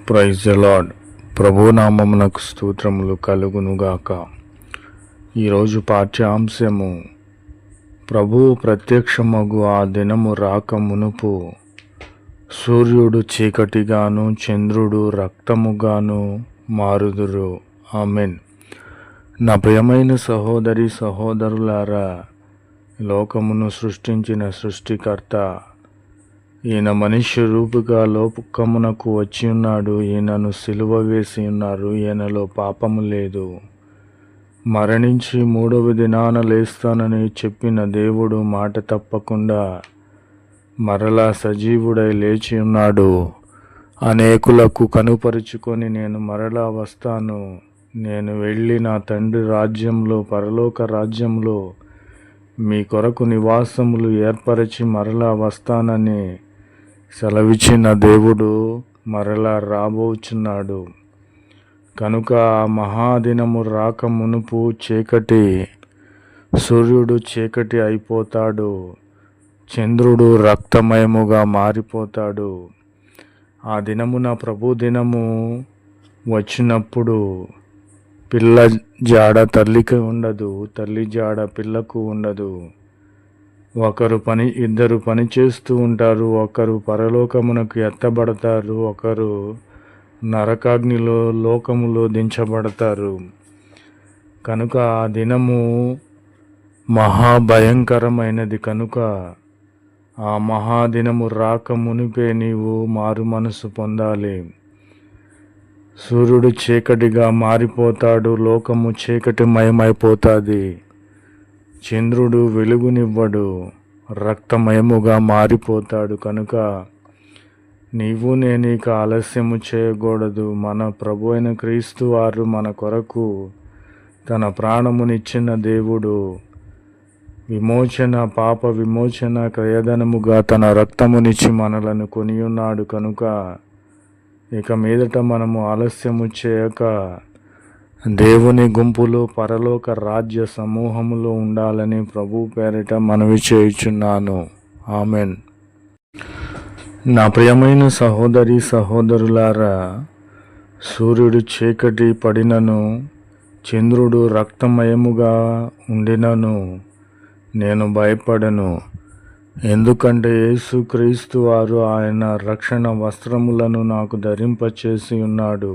Praise the lord. ప్రభునామమునకు స్తోత్రములు కలుగునుగాక. ఈరోజు పాఠ్యాంశము, ప్రభువు ప్రత్యక్షమగు ఆ దినము రాక మునుపు సూర్యుడు చీకటిగాను చంద్రుడు రక్తముగాను మారుదురు. ఆమెన్. నా ప్రియమైన సహోదరి సహోదరులారా, లోకమును సృష్టించిన సృష్టికర్త ఈయన మనిషి రూపుగా లోకమునకు వచ్చి ఉన్నాడు. ఈయనను సిలువ వేసి ఉన్నారు. ఈయనలో పాపము లేదు. మరణించి మూడవ దినాన లేస్తానని చెప్పిన దేవుడు మాట తప్పకుండా మరలా సజీవుడై లేచి ఉన్నాడు. అనేకులకు కనుపరుచుకొని నేను మరలా వస్తాను, నేను వెళ్ళి నా తండ్రి రాజ్యంలో పరలోక రాజ్యంలో మీ కొరకు నివాసములు ఏర్పరచి మరలా వస్తానని సెలవిచ్చిన దేవుడు మరలా రాబోచున్నాడు. కనుక ఆ మహాదినము రాక మునుపు సూర్యుడు చీకటి అయిపోతాడు, చంద్రుడు రక్తమయముగా మారిపోతాడు. ఆ దినమున ప్రభు దినము వచ్చినప్పుడు పిల్ల జాడ తల్లికి ఉండదు, తల్లి జాడ పిల్లకు ఉండదు. ఇద్దరు పని చేస్తూ ఉంటారు. ఒకరు పరలోకమునకు ఎత్తబడతారు, ఒకరు నరకాగ్నిలో లోకములో దించబడతారు. కనుక ఆ దినము మహాభయంకరమైనది. కనుక ఆ మహాదినము రాక మునిపే నీవు మారు మనసు పొందాలి. సూర్యుడు చీకటిగా మారిపోతాడు, లోకము చీకటిమయమైపోతుంది. చంద్రుడు వెలుగునివ్వడు, రక్తమయముగా మారిపోతాడు. కనుక నీవు నేను ఇక ఆలస్యము చేయకూడదు. మన ప్రభు అయిన క్రీస్తు వారు మన కొరకు తన ప్రాణమునిచ్చిన దేవుడు. పాప విమోచన క్రయధనముగా తన రక్తమునిచ్చి మనలను కొనియున్నాడు. కనుక ఇక మీదట మనము ఆలస్యము చేయక దేవుని గుంపులో పరలోక రాజ్య సమూహములో ఉండాలని ప్రభు పేరిట మనవి చేయుచున్నాను. ఆమెన్. నా ప్రియమైన సహోదరి సహోదరులారా, సూర్యుడు చీకటి పడినను చంద్రుడు రక్తమయముగా ఉండినను నేను భయపడను. ఎందుకంటే యేసుక్రీస్తు వారు ఆయన రక్షణ వస్త్రములను నాకు ధరింపచేసి ఉన్నాడు.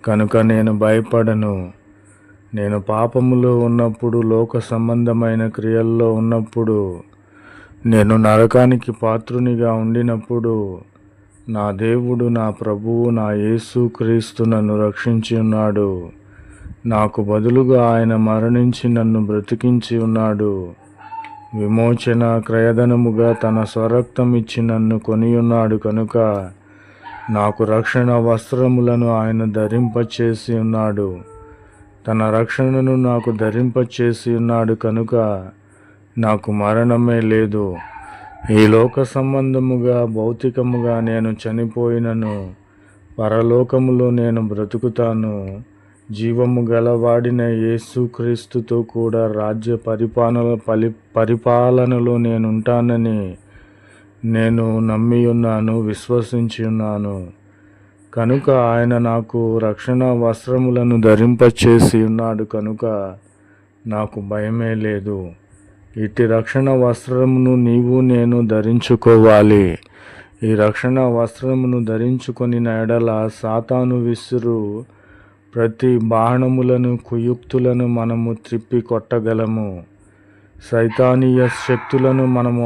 కనుక నేను భయపడను. నేను పాపములో ఉన్నప్పుడు, లోక సంబంధమైన క్రియల్లో ఉన్నప్పుడు, నేను నరకానికి పాత్రునిగా ఉండినప్పుడు నా దేవుడు, నా ప్రభువు, నా యేసుక్రీస్తు నన్ను రక్షించి ఉన్నాడు. నాకు బదులుగా ఆయన మరణించి నన్ను బ్రతికించి ఉన్నాడు. విమోచన క్రయధనముగా తన స్వరక్తం ఇచ్చి నన్ను కొనియున్నాడు. కనుక నాకు రక్షణ వస్త్రములను ఆయన ధరింపచేసి ఉన్నాడు. తన రక్షణను నాకు ధరింపచేసి ఉన్నాడు. కనుక నాకు మరణమే లేదు. ఈ లోక సంబంధముగా భౌతికముగా నేను చనిపోయినను పరలోకములో నేను బ్రతుకుతాను. జీవము గలవాడిన యేసుక్రీస్తుతో కూడా రాజ్య పరిపాలనలో నేనుంటానని నేను నమ్మి ఉన్నాను, విశ్వసించి ఉన్నాను. కనుక ఆయన నాకు రక్షణ వస్త్రములను ధరింపచేసి ఉన్నాడు. కనుక నాకు భయమే లేదు. ఇట్టి రక్షణ వస్త్రమును నీవు నేను ధరించుకోవాలి. ఈ రక్షణ వస్త్రమును ధరించుకొని ఎడల సాతాను విసురు ప్రతి బాణములను కుయుక్తులను మనము త్రిప్పి కొట్టగలము. సైతానీయ శక్తులను మనము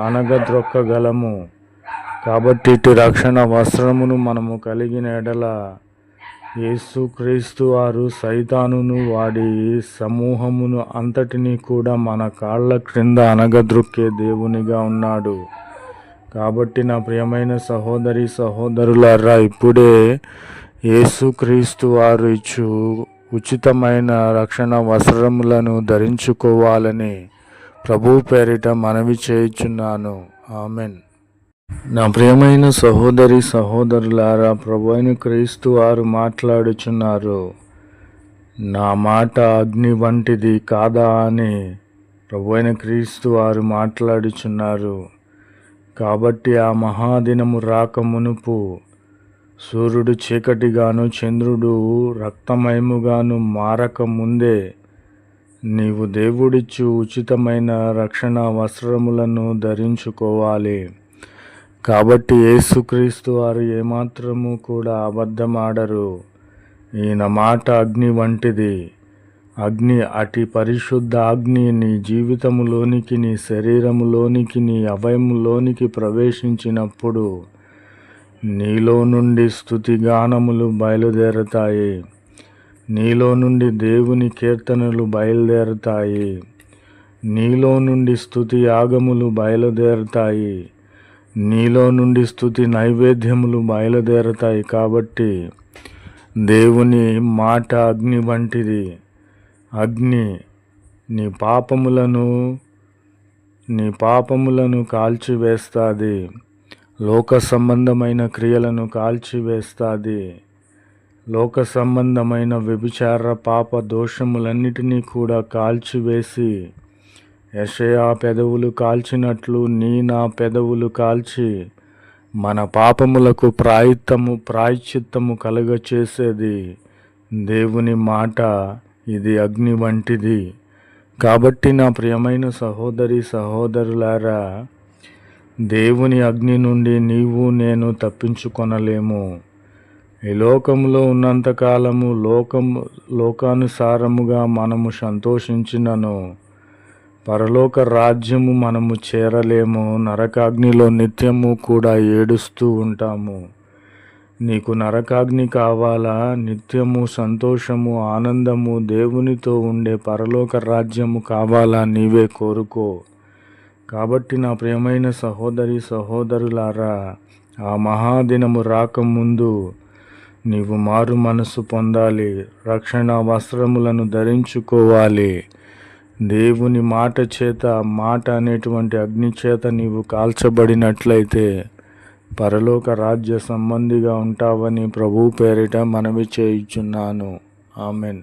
అనగద్రొక్కగలము. కాబట్టి ఇటు రక్షణ వస్త్రమును మనము కలిగిన ఎడల యేసుక్రీస్తు వారు సైతానును వాడి సమూహమును అంతటినీ కూడా మన కాళ్ళ క్రింద అనగద్రొక్కే దేవునిగా ఉన్నాడు. కాబట్టి నా ప్రియమైన సహోదరి సహోదరులారా, ఇప్పుడే యేసుక్రీస్తు వారు ఇచ్చు ఉచితమైన రక్షణ వస్త్రములను ధరించుకోవాలని ప్రభు పేరిట మనవి చేయుచున్నాను. ఆమెన్. నా ప్రియమైన సహోదరి సహోదరులారా, ప్రభు అయిన క్రీస్తు వారు మాట్లాడుచున్నారు. నా మాట అగ్ని వంటిది కాదా అని ప్రభు అయిన క్రీస్తు వారు మాట్లాడుచున్నారు. కాబట్టి ఆ మహాదినము రాక మునుపు సూర్యుడు చీకటిగాను చంద్రుడు రక్తమయముగాను మారక ముందే నీవు దేవుడిచ్చు ఉచితమైన రక్షణ వస్త్రములను ధరించుకోవాలి. కాబట్టి యేసుక్రీస్తు వారు ఏమాత్రము కూడా అబద్ధమాడరు. ఈయన మాట అగ్ని వంటిది. అగ్ని, అతి పరిశుద్ధ అగ్ని నీ జీవితములోనికి, నీ శరీరములోనికి, నీ అవయములోనికి ప్రవేశించినప్పుడు నీలో నుండి స్తుతిగానములు బయలుదేరతాయి. నీలో నుండి దేవుని కీర్తనలు బయలుదేరతాయి. నీలో నుండి స్తుతి యాగములు బయలుదేరతాయి. నీలో నుండి స్తుతి నైవేద్యములు బయలుదేరతాయి. కాబట్టి దేవుని మాట అగ్ని వంటిది. అగ్ని నీ పాపములను కాల్చివేస్తుంది. లోక సంబంధమైన క్రియలను కాల్చివేస్తుంది. లోక సంబంధమైన వ్యభిచార పాప దోషములన్నిటినీ కూడా కాల్చివేసి, యెషయా పెదవులు కాల్చినట్లు నా పెదవులు కాల్చి మన పాపములకు ప్రాయశ్చిత్తము కలుగచేసేది దేవుని మాట. ఇది అగ్ని వంటిది. కాబట్టి నా ప్రియమైన సహోదరి సహోదరులారా, దేవుని అగ్ని నుండి నీవు నేను తప్పించుకొనలేము. ఈ లోకంలో ఉన్నంతకాలము లోకానుసారముగా మనము సంతోషించినను పరలోక రాజ్యము మనము చేరలేము. నరకాగ్నిలో నిత్యము కూడా ఏడుస్తూ ఉంటాము. నీకు నరకాగ్ని కావాలా? నిత్యము సంతోషము, ఆనందము, దేవునితో ఉండే పరలోక రాజ్యము కావాలా? నీవే కోరుకో. కాబట్టి నా ప్రియమైన సహోదరి సహోదరులారా, ఆ మహాదినము రాకముందు నీవు మారు మనసు పొందాలి. రక్షణ వస్త్రములను ధరించుకోవాలి. దేవుని మాట అనేటువంటి అగ్ని చేత నీవు కాల్చబడినట్లయితే పరలోక రాజ్య సంబంధిగా ఉంటావని ప్రభువు పేరిట మనవి చేయుచున్నాను. ఆమెన్.